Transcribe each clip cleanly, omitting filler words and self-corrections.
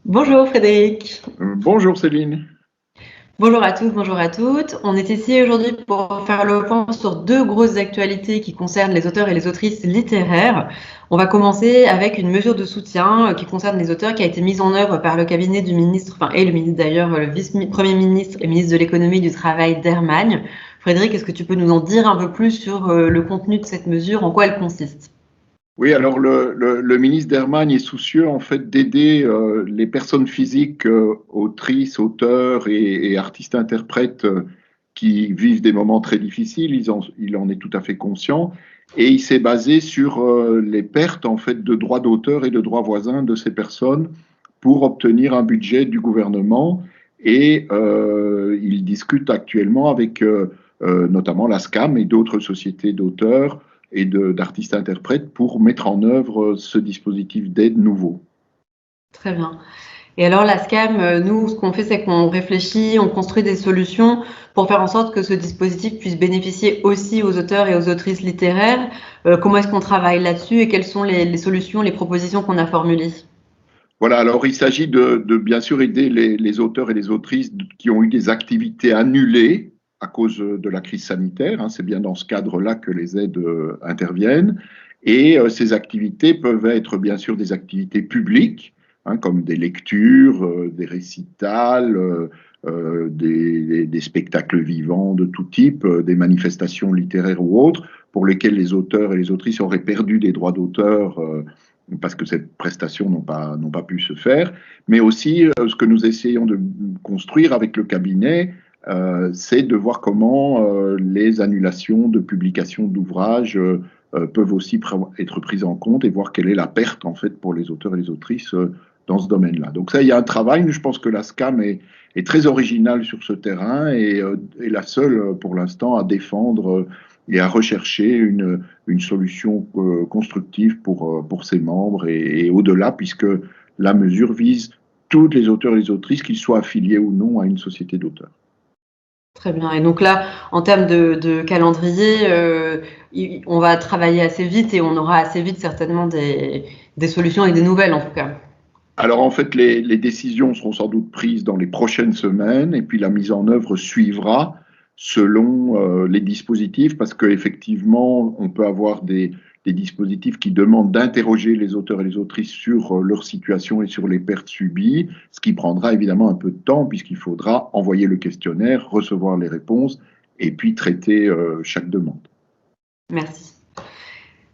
Bonjour Frédéric. Bonjour Céline. Bonjour à tous, bonjour à toutes. On est ici aujourd'hui pour faire le point sur deux grosses actualités qui concernent les auteurs et les autrices littéraires. On va commencer avec une mesure de soutien qui concerne les auteurs qui a été mise en œuvre par le cabinet du ministre, et le ministre d'ailleurs, le vice-premier ministre et ministre de l'économie et du travail d'Hermagne. Frédéric, est-ce que tu peux nous en dire un peu plus sur le contenu de cette mesure, en quoi elle consiste? Oui, alors le ministre d'Hermann est soucieux en fait d'aider les personnes physiques, autrices, auteurs et artistes-interprètes qui vivent des moments très difficiles. Il en est tout à fait conscient et il s'est basé sur les pertes en fait de droits d'auteur et de droits voisins de ces personnes pour obtenir un budget du gouvernement et il discute actuellement avec notamment la SCAM et d'autres sociétés d'auteurs et d'artistes-interprètes pour mettre en œuvre ce dispositif d'aide nouveau. Très bien. Et alors la SCAM, nous, ce qu'on fait, c'est qu'on réfléchit, on construit des solutions pour faire en sorte que ce dispositif puisse bénéficier aussi aux auteurs et aux autrices littéraires. Comment est-ce qu'on travaille là-dessus et quelles sont les solutions, les propositions qu'on a formulées? Voilà, alors il s'agit de bien sûr aider les auteurs et les autrices qui ont eu des activités annulées à cause de la crise sanitaire. Hein, c'est bien dans ce cadre-là que les aides interviennent. Et ces activités peuvent être bien sûr des activités publiques, hein, comme des lectures, des récitals, des spectacles vivants de tout type, des manifestations littéraires ou autres, pour lesquelles les auteurs et les autrices auraient perdu des droits d'auteur parce que ces prestations n'ont pas pu se faire, mais aussi ce que nous essayons de construire avec le cabinet, c'est de voir comment les annulations de publication d'ouvrages peuvent aussi être prises en compte et voir quelle est la perte en fait pour les auteurs et les autrices dans ce domaine-là. Donc ça, il y a un travail. Je pense que la SCAM est très originale sur ce terrain et est la seule pour l'instant à défendre et à rechercher une solution constructive pour ses membres et au-delà, puisque la mesure vise toutes les auteurs et les autrices, qu'ils soient affiliés ou non à une société d'auteurs. Très bien. Et donc là, en termes de calendrier, on va travailler assez vite et on aura assez vite certainement des solutions et des nouvelles en tout cas. Alors en fait, les décisions seront sans doute prises dans les prochaines semaines et puis la mise en œuvre suivra selon les dispositifs parce qu'effectivement, on peut avoir des dispositifs qui demandent d'interroger les auteurs et les autrices sur leur situation et sur les pertes subies, ce qui prendra évidemment un peu de temps puisqu'il faudra envoyer le questionnaire, recevoir les réponses et puis traiter chaque demande. Merci.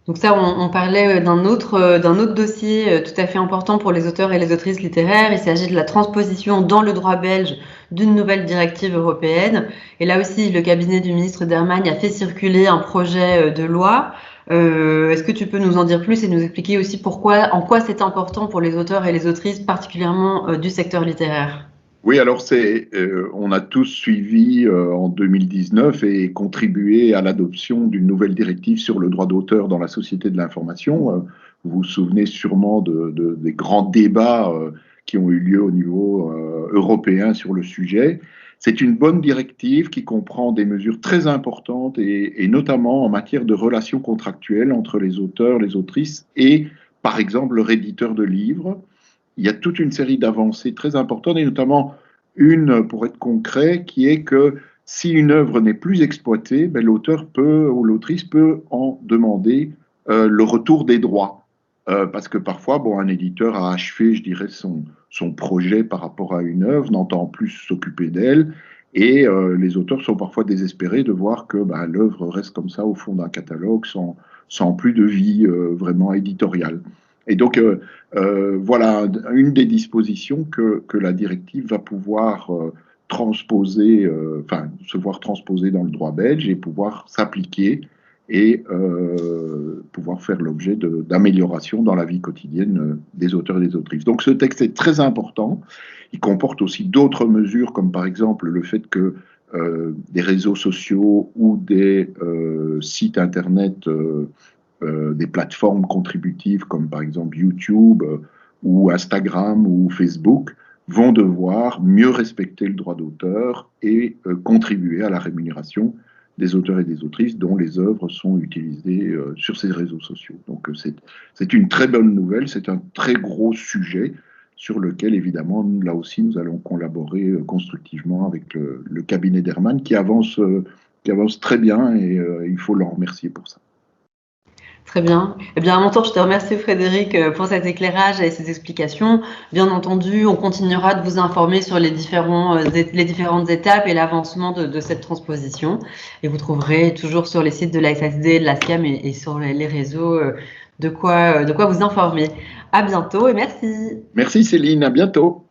Donc ça, on parlait d'un autre dossier tout à fait important pour les auteurs et les autrices littéraires. Il s'agit de la transposition dans le droit belge d'une nouvelle directive européenne. Et là aussi, le cabinet du ministre d'Hermagne a fait circuler un projet de loi. Est-ce que tu peux nous en dire plus et nous expliquer aussi en quoi c'est important pour les auteurs et les autrices, particulièrement du secteur littéraire? Oui, alors on a tous suivi en 2019 et contribué à l'adoption d'une nouvelle directive sur le droit d'auteur dans la société de l'information. Vous vous souvenez sûrement des grands débats qui ont eu lieu au niveau européen sur le sujet. C'est une bonne directive qui comprend des mesures très importantes et notamment en matière de relations contractuelles entre les auteurs, les autrices et, par exemple, leur éditeur de livres. Il y a toute une série d'avancées très importantes, et notamment une, pour être concret, qui est que si une œuvre n'est plus exploitée, ben, l'auteur peut ou l'autrice peut en demander le retour des droits. Parce que parfois, bon, un éditeur a achevé, je dirais, son projet par rapport à une œuvre, n'entend plus s'occuper d'elle, et les auteurs sont parfois désespérés de voir que ben, l'œuvre reste comme ça au fond d'un catalogue sans plus de vie vraiment éditoriale. Et donc, voilà une des dispositions que la directive va pouvoir transposer, enfin, se voir transposer dans le droit belge et pouvoir s'appliquer et pouvoir faire l'objet d'améliorations dans la vie quotidienne des auteurs et des autrices. Donc ce texte est très important. Il comporte aussi d'autres mesures, comme par exemple le fait que des réseaux sociaux ou des sites Internet des plateformes contributives comme par exemple YouTube ou Instagram ou Facebook vont devoir mieux respecter le droit d'auteur et contribuer à la rémunération des auteurs et des autrices dont les œuvres sont utilisées sur ces réseaux sociaux. Donc c'est une très bonne nouvelle, c'est un très gros sujet sur lequel, évidemment, là aussi, nous allons collaborer constructivement avec le cabinet d'Hermann qui avance très bien et il faut le remercier pour ça. Très bien. Eh bien, à mon tour, je te remercie Frédéric pour cet éclairage et ces explications. Bien entendu, on continuera de vous informer sur les différentes étapes et l'avancement de cette transposition. Et vous trouverez toujours sur les sites de la SSD, de la SCAM et sur les réseaux de quoi vous informer. À bientôt et merci. Merci Céline, à bientôt.